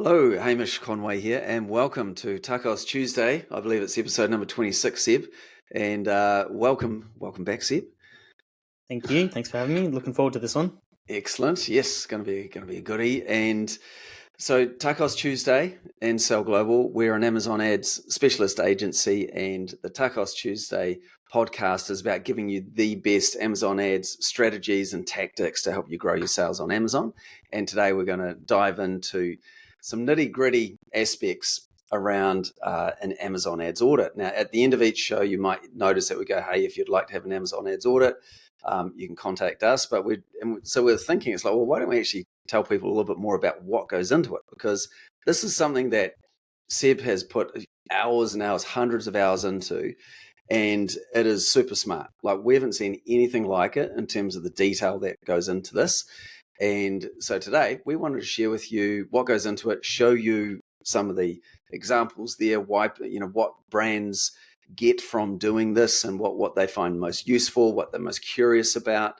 Hello, Hamish Conway here, and welcome to TACOS Tuesday. I believe it's episode number 26, Seb. And welcome back, Seb. Thank you. Thanks for having me. Looking forward to this one. Excellent. Yes, going to be a goodie. And so TACOS Tuesday and Sell Global, we're an Amazon Ads specialist agency, and the TACOS Tuesday podcast is about giving you the best Amazon Ads strategies and tactics to help you grow your sales on Amazon. And today we're going to dive into some nitty-gritty aspects around an Amazon Ads audit. Now, at the end of each show, you might notice that we go, hey, if you'd like to have an Amazon Ads audit, you can contact us. But we're thinking, it's like, well, why don't we actually tell people a little bit more about what goes into it? Because this is something that Seb has put hours and hours, hundreds of hours into, and it is super smart. Like, we haven't seen anything like it in terms of the detail that goes into this. And so today we wanted to share with you what goes into it, show you some of the examples there, why, what brands get from doing this and what they find most useful, what they're most curious about.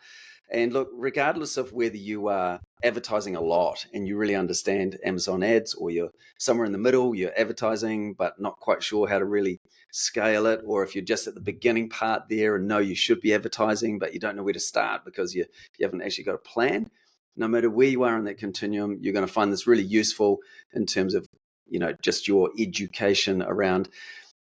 And look, regardless of whether you are advertising a lot and you really understand Amazon Ads, or you're somewhere in the middle, you're advertising but not quite sure how to really scale it, or if you're just at the beginning part there and know you should be advertising but you don't know where to start because you haven't actually got a plan. No matter where you are in that continuum, you're going to find this really useful in terms of, just your education around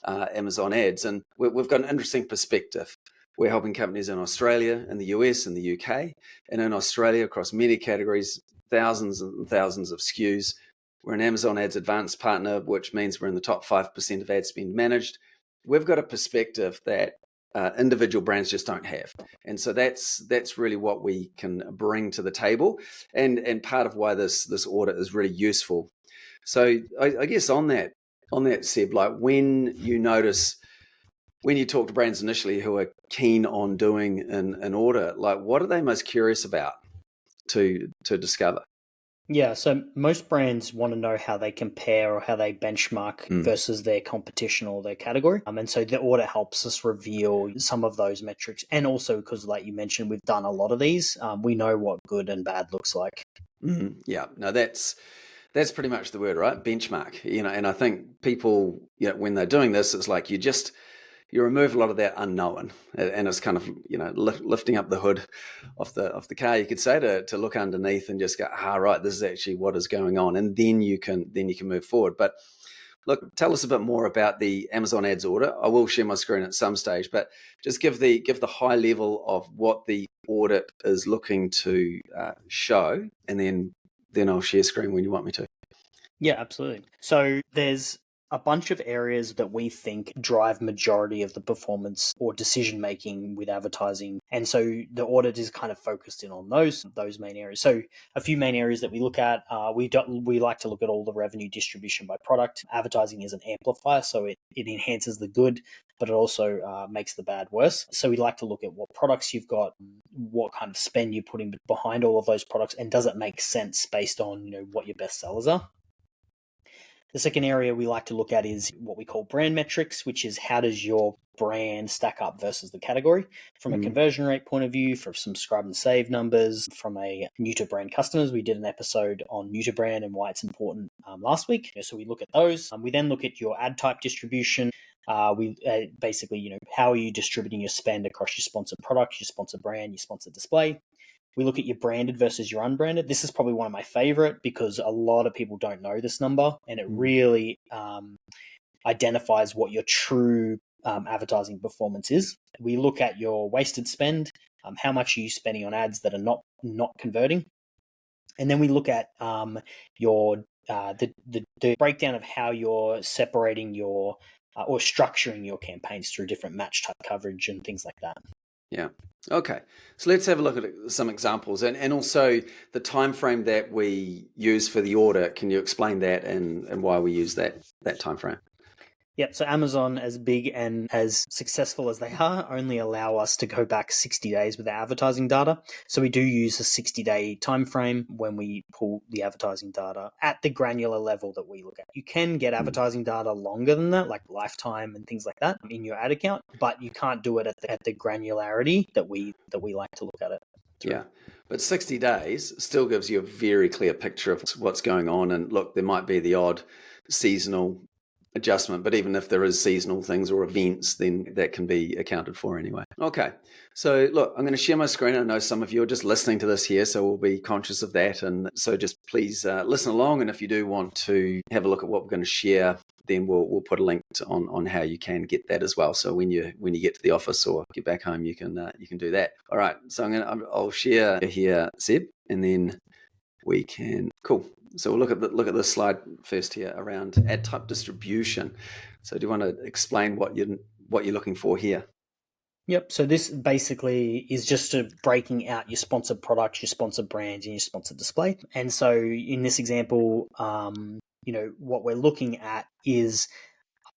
Amazon Ads. And we've got an interesting perspective. We're helping companies in Australia, in the US, and the UK, and in Australia across many categories, thousands and thousands of SKUs. We're an Amazon Ads Advanced partner, which means we're in the top 5% of ad spend managed. We've got a perspective that individual brands just don't have, and so that's really what we can bring to the table, and part of why this audit is really useful. So I guess on that, Seb, like when you talk to brands initially who are keen on doing an audit, like what are they most curious about to discover? Yeah, so most brands want to know how they compare or how they benchmark versus their competition or their category. And so the audit helps us reveal some of those metrics. And also because, like you mentioned, we've done a lot of these, we know what good and bad looks like. Yeah, no, that's pretty much the word, right? Benchmark, and I think people, when they're doing this, it's like you remove a lot of that unknown, and it's kind of lifting up the hood of the car, you could say, to look underneath and just go, right, this is actually what is going on, and then you can move forward. But look, tell us a bit more about the Amazon Ads audit. I will share my screen at some stage, but just give the high level of what the audit is looking to show, and then I'll share screen when you want me to. Yeah, absolutely. So there's a bunch of areas that we think drive majority of the performance or decision making with advertising, and so the audit is kind of focused in on those main areas. So a few main areas that we look at, we like to look at all the revenue distribution by product. Advertising is an amplifier, so it enhances the good, but it also makes the bad worse. So we like to look at what products you've got, what kind of spend you're putting behind all of those products, and does it make sense based on what your best sellers are. The second area we like to look at is what we call brand metrics, which is how does your brand stack up versus the category from a conversion rate point of view, from subscribe and save numbers, from a new to brand customers. We did an episode on new to brand and why it's important last week. So we look at those. We then look at your ad type distribution. We basically, how are you distributing your spend across your sponsored product, your sponsored brand, your sponsored display? We look at your branded versus your unbranded. This is probably one of my favorite because a lot of people don't know this number, and it really identifies what your true advertising performance is. We look at your wasted spend, how much are you spending on ads that are not converting, and then we look at your the breakdown of how you're separating your or structuring your campaigns through different match type coverage and things like that. Yeah. Okay. So let's have a look at some examples, and also the time frame that we use for the audit. Can you explain that and why we use that time frame? Yep. So Amazon, as big and as successful as they are, only allow us to go back 60 days with our advertising data. So we do use a 60-day time frame when we pull the advertising data at the granular level that we look at. You can get advertising data longer than that, like lifetime and things like that in your ad account, but you can't do it at the granularity that we like to look at it through. Yeah. But 60 days still gives you a very clear picture of what's going on. And look, there might be the odd seasonal adjustment, but even if there is seasonal things or events, then that can be accounted for anyway. Okay, so look, I'm going to share my screen. I know some of you are just listening to this here, so we'll be conscious of that. And so just please listen along. And if you do want to have a look at what we're going to share, then we'll put a link on how you can get that as well. So when you get to the office or get back home, you can do that. All right, so I'll share here, Seb, and then we can. Cool. So we'll look at this slide first here around ad type distribution. So do you want to explain what you're looking for here? Yep. So this basically is just breaking out your sponsored products, your sponsored brands, and your sponsored display. And so in this example, what we're looking at is,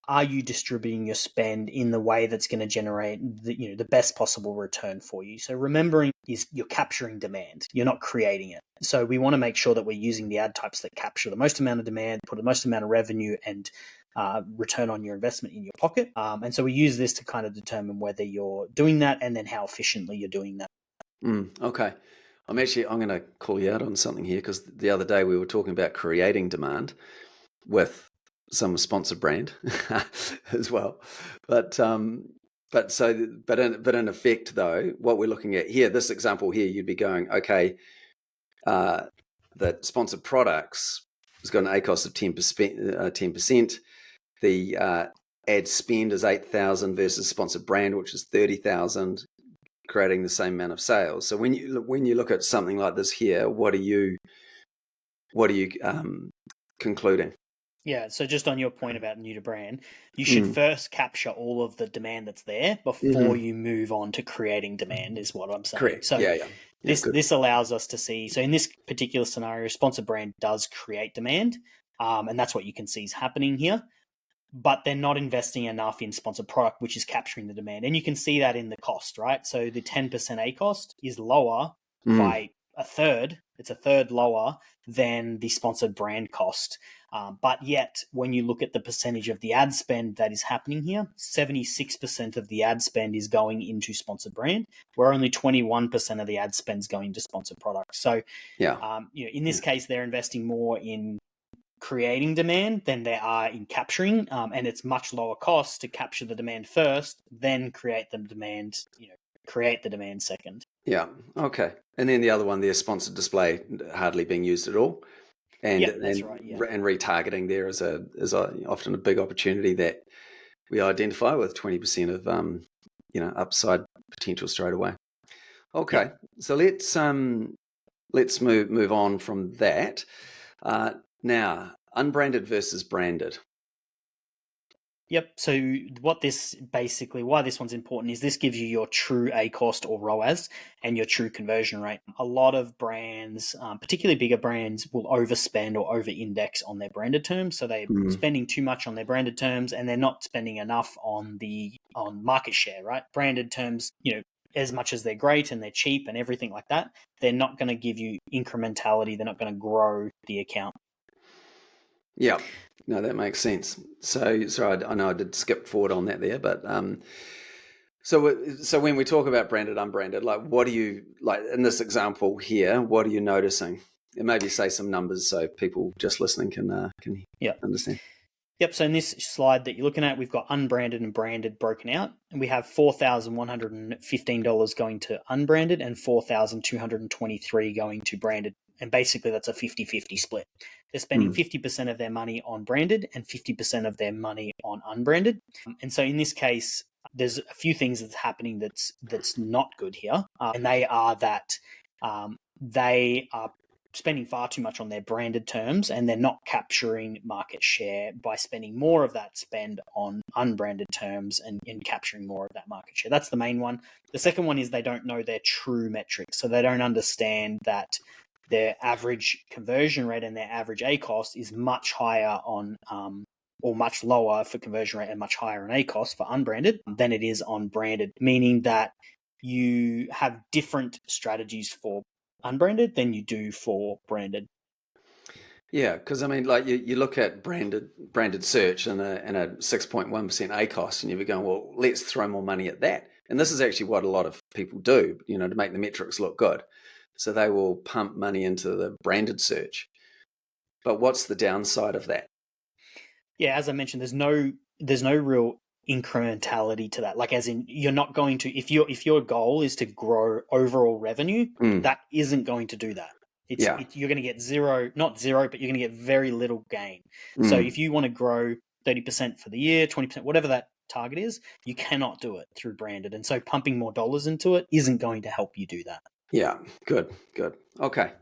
are you distributing your spend in the way that's going to generate the best possible return for you? So remembering is you're capturing demand, you're not creating it. So we want to make sure that we're using the ad types that capture the most amount of demand, put the most amount of revenue and return on your investment in your pocket. And so we use this to kind of determine whether you're doing that and then how efficiently you're doing that. Okay. I'm going to call you out on something here, because the other day we were talking about creating demand with some sponsored brand as well, but in effect though, what we're looking at here, this example here, you'd be going, okay, that sponsored products has got an ACOS of 10%. The ad spend is 8,000 versus sponsored brand, which is 30,000, creating the same amount of sales. So when you look at something like this here, what are you concluding? Yeah, so just on your point about new to brand, you should first capture all of the demand that's there before you move on to creating demand, is what I'm saying. Correct. So Good. This allows us to see, so in this particular scenario, sponsored brand does create demand, and that's what you can see is happening here, but they're not investing enough in sponsored product, which is capturing the demand. And you can see that in the cost, right? So the 10% ACOS is lower by a third. It's a third lower than the sponsored brand cost. But yet, when you look at the percentage of the ad spend that is happening here, 76% of the ad spend is going into sponsored brand, where only 21% of the ad spend is going to sponsored products. So, in this case, they're investing more in creating demand than they are in capturing, and it's much lower cost to capture the demand first, then create the demand second. Yeah. Okay. And then the other one there, sponsored display, hardly being used at all. And that's right. Yeah. And retargeting there is often a big opportunity that we identify with 20% of upside potential straight away. Okay. So let's move on from that. Now, unbranded versus branded. Yep. So why this one's important is this gives you your true ACOS or ROAS and your true conversion rate. A lot of brands, particularly bigger brands, will overspend or over-index on their branded terms. So they're spending too much on their branded terms and they're not spending enough on market share, right? Branded terms, as much as they're great and they're cheap and everything like that, they're not going to give you incrementality. They're not going to grow the account. Yeah, no, that makes sense. So I know I did skip forward on that there, but so when we talk about branded, unbranded, like what do you, like in this example here, what are you noticing? And maybe say some numbers so people just listening can understand. Yep. So in this slide that you're looking at, we've got unbranded and branded broken out, and we have $4,115 going to unbranded and $4,223 going to branded. And basically that's a 50-50 split. They're spending 50% of their money on branded and 50% of their money on unbranded. And so in this case, there's a few things that's happening that's not good here. And they are that they are spending far too much on their branded terms, and they're not capturing market share by spending more of that spend on unbranded terms and capturing more of that market share. That's the main one. The second one is they don't know their true metrics. So they don't understand that their average conversion rate and their average ACOS is much higher on or much lower for conversion rate and much higher on ACOS for unbranded than it is on branded, meaning that you have different strategies for unbranded than you do for branded. Yeah, because I mean, like you look at branded search and a 6.1% ACOS, and you're going, well, let's throw more money at that. And this is actually what a lot of people do, to make the metrics look good. So they will pump money into the branded search. But what's the downside of that? Yeah, as I mentioned, there's no real incrementality to that. Like, as in, you're not going to, if your goal is to grow overall revenue, that isn't going to do that. You're going to get zero, not zero, but you're going to get very little gain. So if you want to grow 30% for the year, 20%, whatever that target is, you cannot do it through branded. And so pumping more dollars into it isn't going to help you do that. Yeah, good. Okay.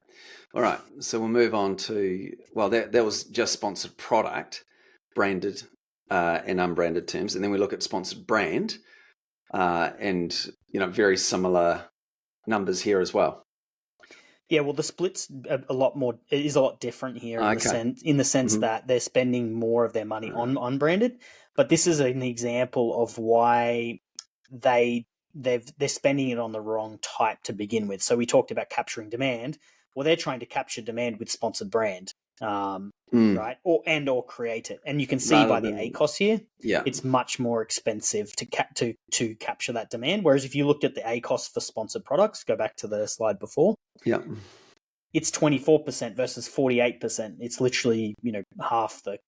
All right. So we'll move on to, well, that was just sponsored product, branded and unbranded terms. And then we look at sponsored brand and, very similar numbers here as well. Yeah, well, the split's a lot more. It is a lot different here in the sense that they're spending more of their money on unbranded. But this is an example of why they're spending it on the wrong type to begin with. So we talked about capturing demand. Well, they're trying to capture demand with sponsored brand, right? Or create it. And you can see by the ACOS here, it's much more expensive to capture that demand. Whereas if you looked at the ACOS for sponsored products, go back to the slide before. Yeah. It's 24% versus 48%. It's literally, half the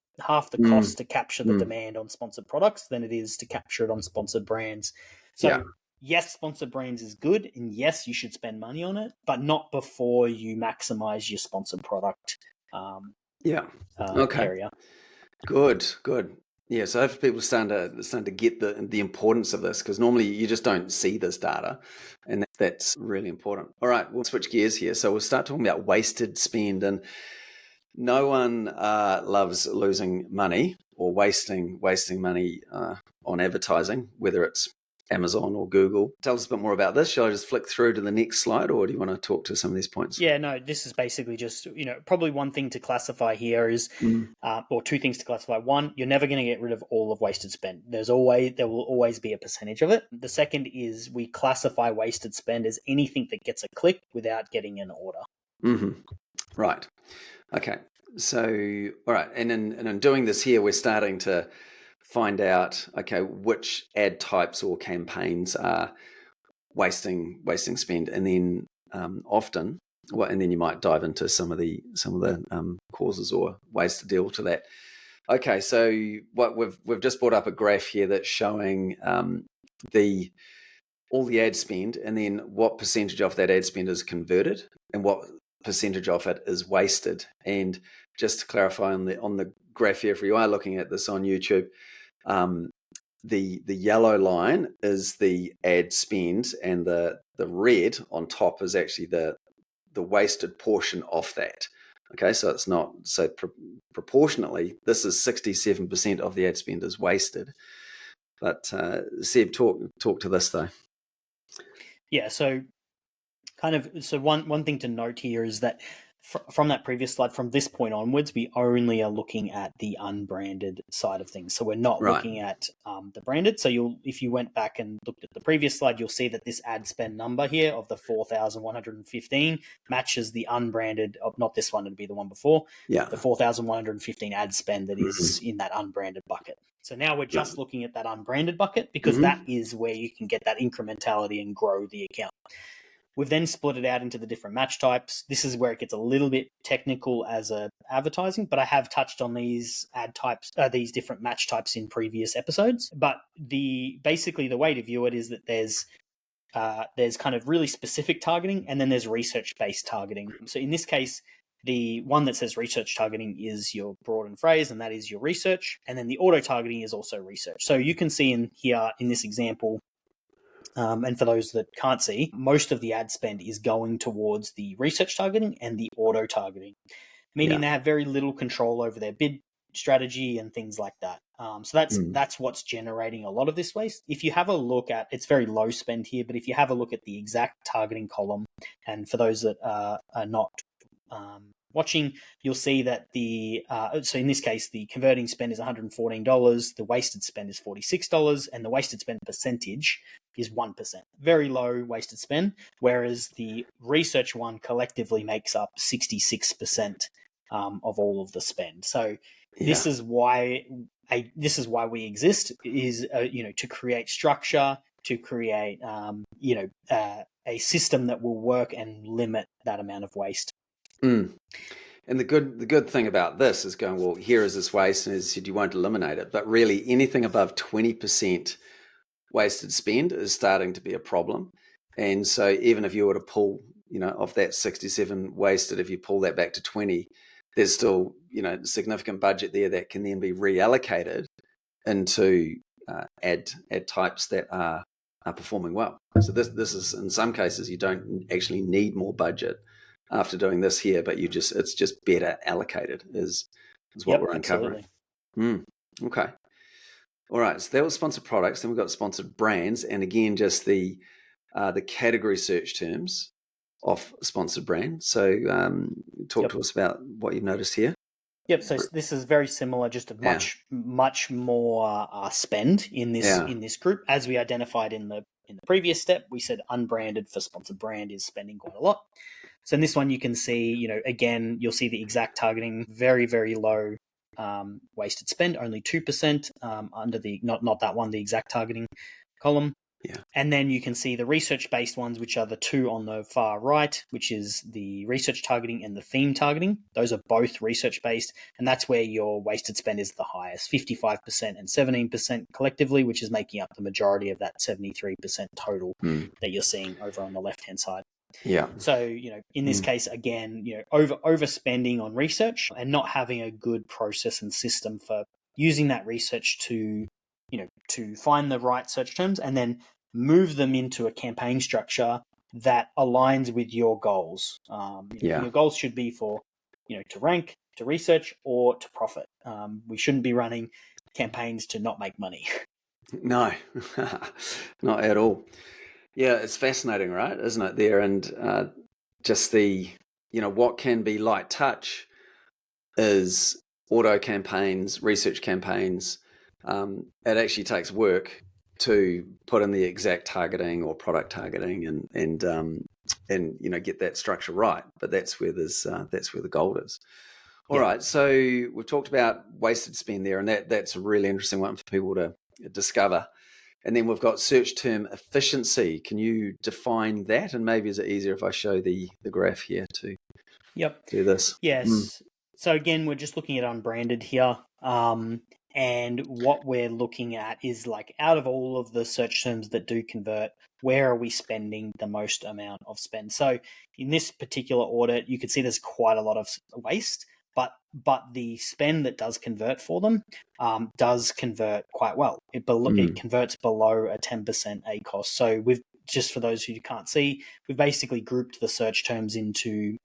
cost to capture the demand on sponsored products than it is to capture it on sponsored brands. So yes, sponsored brands is good, and yes, you should spend money on it, but not before you maximize your sponsored product area. Good. Yeah, so if people are starting to get the importance of this, because normally you just don't see this data, and that's really important. All right, we'll switch gears here. So we'll start talking about wasted spend, and no one loves losing money or wasting money on advertising, whether it's Amazon or Google. Tell us a bit more about this. Shall I just flick through to the next slide, or do you want to talk to some of these points? Yeah, no, this is basically just, probably one thing to classify here is, or two things to classify. One, you're never going to get rid of all of wasted spend. There will always be a percentage of it. The second is we classify wasted spend as anything that gets a click without getting an order. Right. Okay. So, all right. And in doing this here, we're starting to find out, okay, which ad types or campaigns are wasting spend, and then often, and then you might dive into some of the causes or ways to deal to that. Okay, so what we've just brought up a graph here that's showing all the ad spend, and then what percentage of that ad spend is converted, and what percentage of it is wasted. And just to clarify on the graph here, if you are looking at this on YouTube, the yellow line is the ad spend, and the red on top is actually the wasted portion of that. Okay, so it's not so proportionately. This is 67% of the ad spend is wasted. But Seb, talk to this though. Yeah, so one thing to note here is that from that previous slide, from this point onwards, we only are looking at the unbranded side of things. So we're not looking at the branded. So if you went back and looked at the previous slide, you'll see that this ad spend number here of the 4,115 matches the unbranded of, not this one, it'd be the one before, the 4,115 ad spend that is in that unbranded bucket. So now we're just looking at that unbranded bucket because that is where you can get that incrementality and grow the account. We've then split it out into the different match types. This is where it gets a little bit technical as a advertising, but I have touched on these ad types, these different match types in previous episodes. But basically the way to view it is that there's kind of really specific targeting, and then there's research-based targeting. So in this case, the one that says research targeting is your broad and phrase, and that is your research. And then the auto targeting is also research. So you can see in here in this example, and for those that can't see, most of the ad spend is going towards the research targeting and the auto targeting, meaning they have very little control over their bid strategy and things like that. So that's what's generating a lot of this waste. If you have a look at, it's very low spend here, but if you have a look at the exact targeting column, and for those that are not watching, you'll see that so in this case, the converting spend is $114, the wasted spend is $46, and the wasted spend percentage is 1%. Very low wasted spend, whereas the research one collectively makes up 66% of all of the spend. So this is why we exist, is to create structure to create, a system that will work and limit that amount of waste. Mm. And the good thing about this is going, well, here is this waste, and as you said, you won't eliminate it, but really anything above 20% wasted spend is starting to be a problem. And so even if you were to pull, of that 67 wasted, if you pull that back to 20, there's still, significant budget there that can then be reallocated into ad types that are performing well. So this is, in some cases, you don't actually need more budget after doing this here, but it's just better allocated is what we're uncovering. Okay. All right. So that was sponsored products. Then we've got sponsored brands, and again, just the category search terms of sponsored brand. So talk to us about what you've noticed here. Yep. So this is very similar, just a much more spend in this group, as we identified in the previous step. We said unbranded for sponsored brand is spending quite a lot. So in this one, you can see, again, you'll see the exact targeting, very, very low wasted spend, only 2% under the not that one, the exact targeting column. Yeah. And then you can see the research-based ones, which are the two on the far right, which is the research targeting and the theme targeting. Those are both research-based, and that's where your wasted spend is the highest, 55% and 17% collectively, which is making up the majority of that 73% total that you're seeing over on the left-hand side. Yeah. So, in this case, again, overspending on research and not having a good process and system for using that research to find the right search terms and then move them into a campaign structure that aligns with your goals. Your goals should be for, to rank, to research, or to profit. We shouldn't be running campaigns to not make money. No, not at all. Yeah, it's fascinating, right? Isn't it there? And just the, what can be light touch is auto campaigns, research campaigns. It actually takes work to put in the exact targeting or product targeting and get that structure right. But that's where the gold is. All right. So we've talked about wasted spend there, and that's a really interesting one for people to discover. And then we've got search term efficiency. Can you define that? And maybe is it easier if I show the graph here to do this? Yes. So again, we're just looking at unbranded here. And what we're looking at is, like, out of all of the search terms that do convert, where are we spending the most amount of spend? So in this particular audit, you can see there's quite a lot of waste, but the spend that does convert for them does convert quite well. It converts below a 10% ACOS. So just for those who can't see, we've basically grouped the search terms into,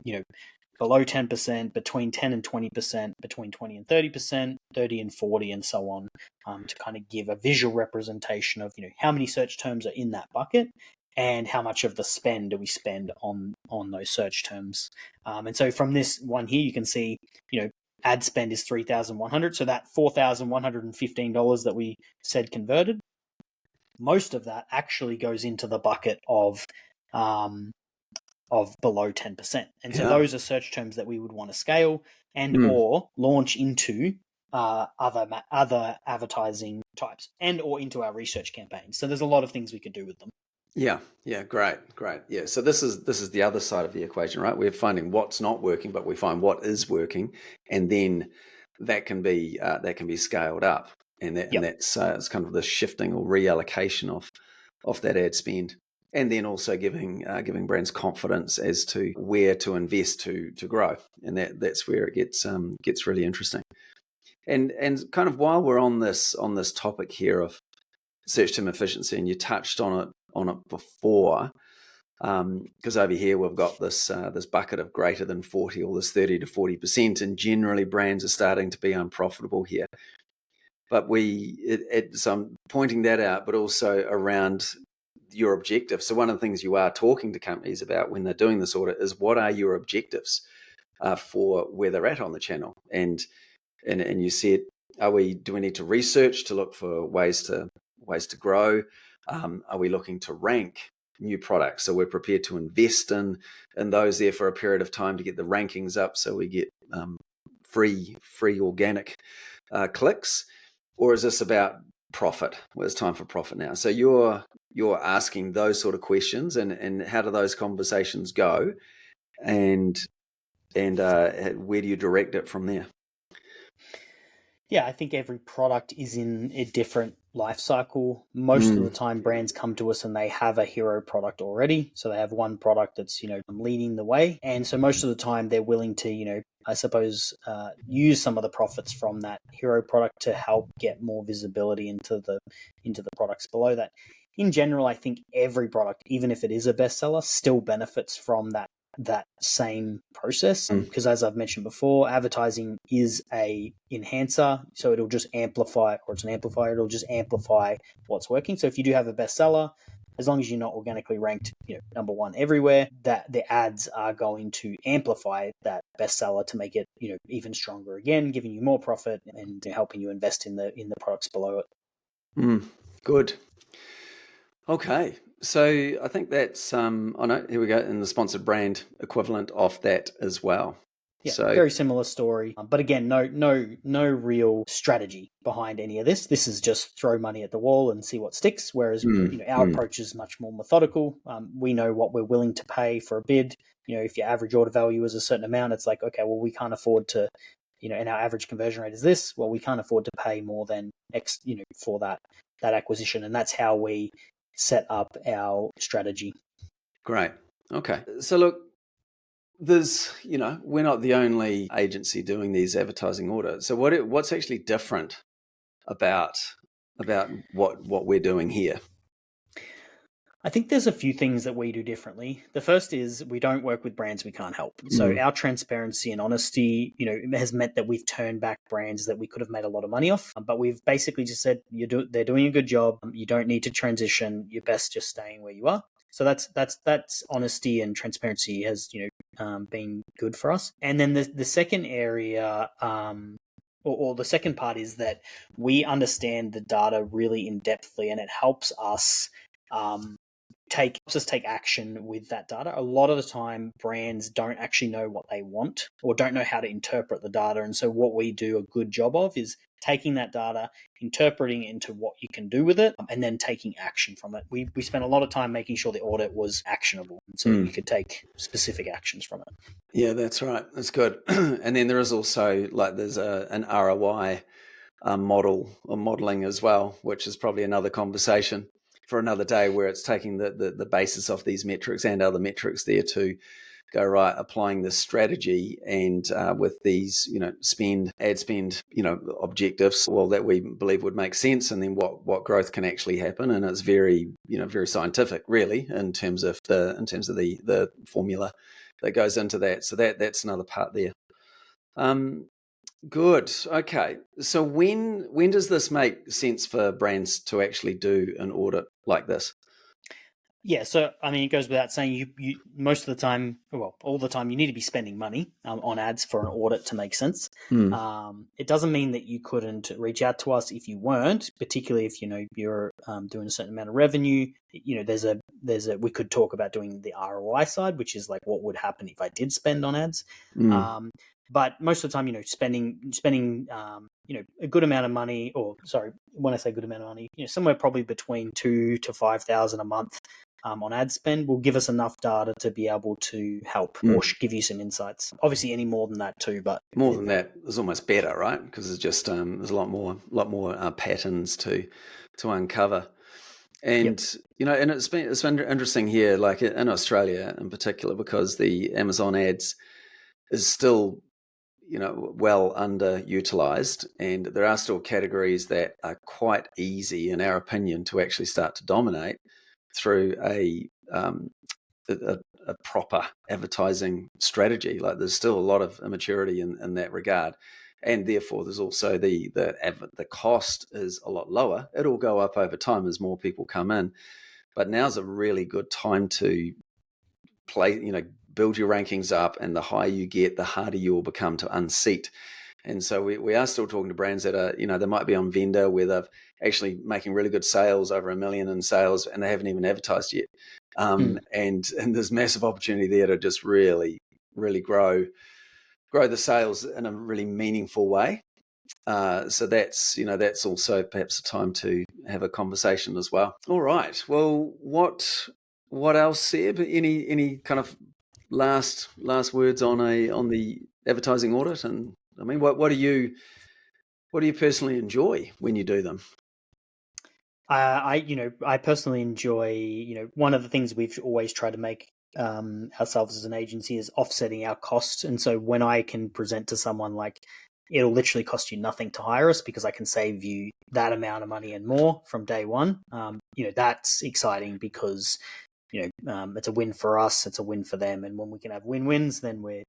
below 10%, between 10 and 20%, between 20 and 30%, 30 and 40, and so on, to kind of give a visual representation of, how many search terms are in that bucket and how much of the spend do we spend on those search terms. And so from this one here, you can see, ad spend is $3,100. So that $4,115 that we said converted, most of that actually goes into the bucket of below 10%. And so those are search terms that we would want to scale and or launch into other advertising types and or into our research campaigns. So there's a lot of things we could do with them. Yeah, great. Yeah, so this is the other side of the equation, right? We're finding what's not working, but we find what is working, and then that can be scaled up, and that's it's kind of the shifting or reallocation of that ad spend, and then also giving brands confidence as to where to invest to grow, and that's where it gets really interesting. And kind of while we're on this topic here of search term efficiency, and you touched on it before, because over here we've got this bucket of greater than 40, or this 30 to 40%, and generally brands are starting to be unprofitable here. But so I'm pointing that out, but also around your objectives. So one of the things you are talking to companies about when they're doing this audit is, what are your objectives for where they're at on the channel? And you said, do we need to research to look for ways to grow? Are we looking to rank new products? So we're prepared to invest in those there for a period of time to get the rankings up, so we get free organic clicks? Or is this about profit. Well, it's time for profit now. So you're asking those sort of questions, and how do those conversations go, and where do you direct it from there? Yeah, I think every product is in a different life cycle. Most of the time, brands come to us and they have a hero product already. So they have one product that's, leading the way. And so most of the time, they're willing to, I suppose, use some of the profits from that hero product to help get more visibility into the products below that. In general, I think every product, even if it is a bestseller, still benefits from that same process, because as I've mentioned before, advertising is a enhancer, so it'll just amplify, or it's an amplifier, it'll just amplify what's working. So if you do have a bestseller, as long as you're not organically ranked number one everywhere, that the ads are going to amplify that bestseller to make it even stronger again, giving you more profit and helping you invest in the products below it. Good. Okay, so I think that's oh no, here we go, in the sponsored brand equivalent of that as well. Yeah, so very similar story, but again, no real strategy behind any of this. This is just throw money at the wall and see what sticks. Whereas our approach is much more methodical. We know what we're willing to pay for a bid. If your average order value is a certain amount, it's like, okay, well, we can't afford to, and our average conversion rate is this. Well, we can't afford to pay more than X, for that acquisition, and that's how we set up our strategy. Great. Okay. So look, there's, we're not the only agency doing these advertising audits. So what's actually different about what we're doing here? I think there's a few things that we do differently. The first is we don't work with brands we can't help. So our transparency and honesty, has meant that we've turned back brands that we could have made a lot of money off. But we've basically just said, they're doing a good job. You don't need to transition. You're best just staying where you are. So that's honesty and transparency has been good for us. And then the second area, or the second part, is that we understand the data really in depthly, and it helps us take action with that data. A lot of the time, brands don't actually know what they want or don't know how to interpret the data. And so what we do a good job of is taking that data, interpreting it into what you can do with it, and then taking action from it. We spent a lot of time making sure the audit was actionable, so you could take specific actions from it. Yeah, that's right. That's good. And then there is also, there's an ROI model or modeling as well, which is probably another conversation for another day, where it's taking the basis of these metrics and other metrics there to go, right, applying this strategy and with these, ad spend, objectives, well, that we believe would make sense, and then what growth can actually happen. And it's very, very scientific, really, in terms of the formula that goes into that. So that's another part there. Good. Okay. So when does this make sense for brands to actually do an audit like this? Yeah, so I mean, it goes without saying, you most of the time, well, all the time, you need to be spending money on ads for an audit to make sense. It doesn't mean that you couldn't reach out to us if you weren't, particularly if you're doing a certain amount of revenue. There's a we could talk about doing the ROI side, which is like what would happen if I did spend on ads. But most of the time, spending a good amount of money, or sorry, when I say good amount of money, somewhere probably between $2,000 to $5,000 a month on ad spend will give us enough data to be able to help or give you some insights. Obviously, any more than that too, but more than that is almost better, right? Because it's just there's a lot more patterns to uncover. And and it's been interesting here, like in Australia in particular, because the Amazon ads is still well underutilized, and there are still categories that are quite easy, in our opinion, to actually start to dominate through a proper advertising strategy. Like, there's still a lot of immaturity in that regard, and therefore there's also the cost is a lot lower. It'll go up over time as more people come in, but now's a really good time to build your rankings up, and the higher you get, the harder you will become to unseat. And so we are still talking to brands that are, they might be on vendor where they're actually making really good sales, over $1 million in sales, and they haven't even advertised yet. And there's massive opportunity there to just really, really grow the sales in a really meaningful way. So that's also perhaps a time to have a conversation as well. All right. Well, what else, Seb? Any kind of last words on the advertising audit? And I mean, what do you personally enjoy when you do them? I personally enjoy, one of the things we've always tried to make ourselves as an agency is offsetting our costs. And so when I can present to someone like, it'll literally cost you nothing to hire us because I can save you that amount of money and more from day one. That's exciting because it's a win for us, it's a win for them, and when we can have win-wins, then we're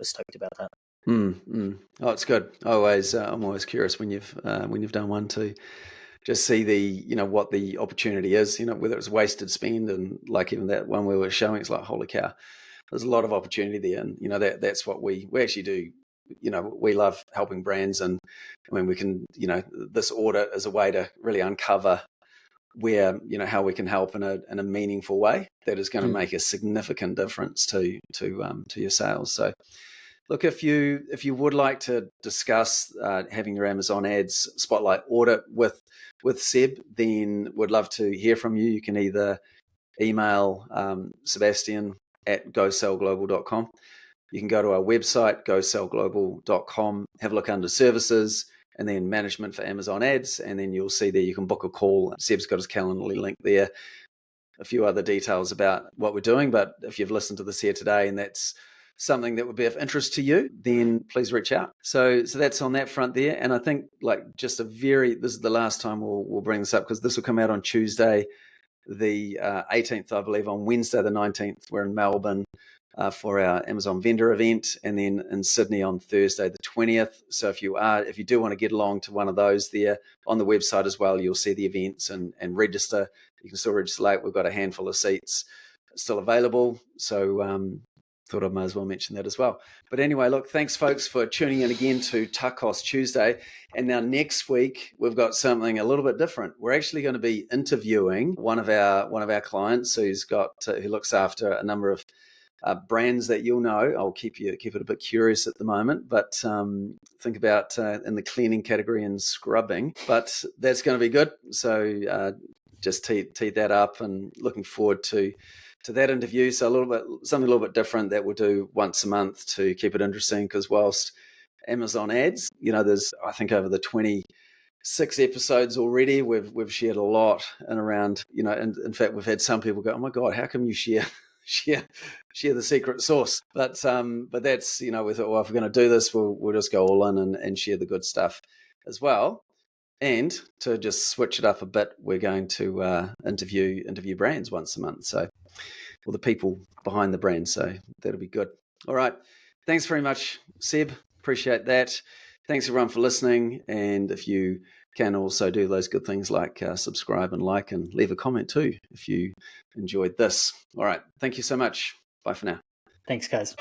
stoked about that. Oh, it's good. I'm always curious when you've done one to just see what the opportunity is, whether it's wasted spend, and like even that one we were showing, it's like, holy cow, there's a lot of opportunity there. And that's what we actually do. We love helping brands, and I mean, we can, this audit is a way to really uncover where, how we can help in a meaningful way that is going to make a significant difference to your sales. So look, if you would like to discuss having your Amazon ads spotlight audit with Seb, then would love to hear from you. You can either email Sebastian at gosellglobal.com. You can go to our website, gosellglobal.com, have a look under services, and then management for Amazon ads, and then you'll see there you can book a call. Seb's got his Calendly link there. A few other details about what we're doing, but if you've listened to this here today and that's something that would be of interest to you, then please reach out. So that's on that front there. And I think this is the last time we'll bring this up, because this will come out on Tuesday, the 18th, I believe. On Wednesday, the 19th, we're in Melbourne for our Amazon vendor event, and then in Sydney on Thursday, the 20th. So if you do want to get along to one of those, there on the website as well, you'll see the events and register. You can still register late. We've got a handful of seats still available. So thought I might as well mention that as well. But anyway, look, thanks folks for tuning in again to TACOS Tuesday. And now next week, we've got something a little bit different. We're actually going to be interviewing one of our clients who looks after a number of brands that you'll know. I'll keep it a bit curious at the moment, but think about in the cleaning category and scrubbing. But that's going to be good. So just tee that up, and looking forward to that interview. So something a little bit different that we'll do once a month to keep it interesting, because whilst Amazon ads, there's, I think, over the 26 episodes already, we've shared a lot and around, and in fact, we've had some people go, oh my God, how come you share the secret sauce? But that's, we thought, well, if we're going to do this, we'll just go all in and share the good stuff as well. And to just switch it up a bit, we're going to interview brands once a month. So, or the people behind the brand. So that'll be good. All right. Thanks very much, Seb. Appreciate that. Thanks everyone for listening. And if you can also do those good things like subscribe and like, and leave a comment too if you enjoyed this. All right. Thank you so much. Bye for now. Thanks, guys.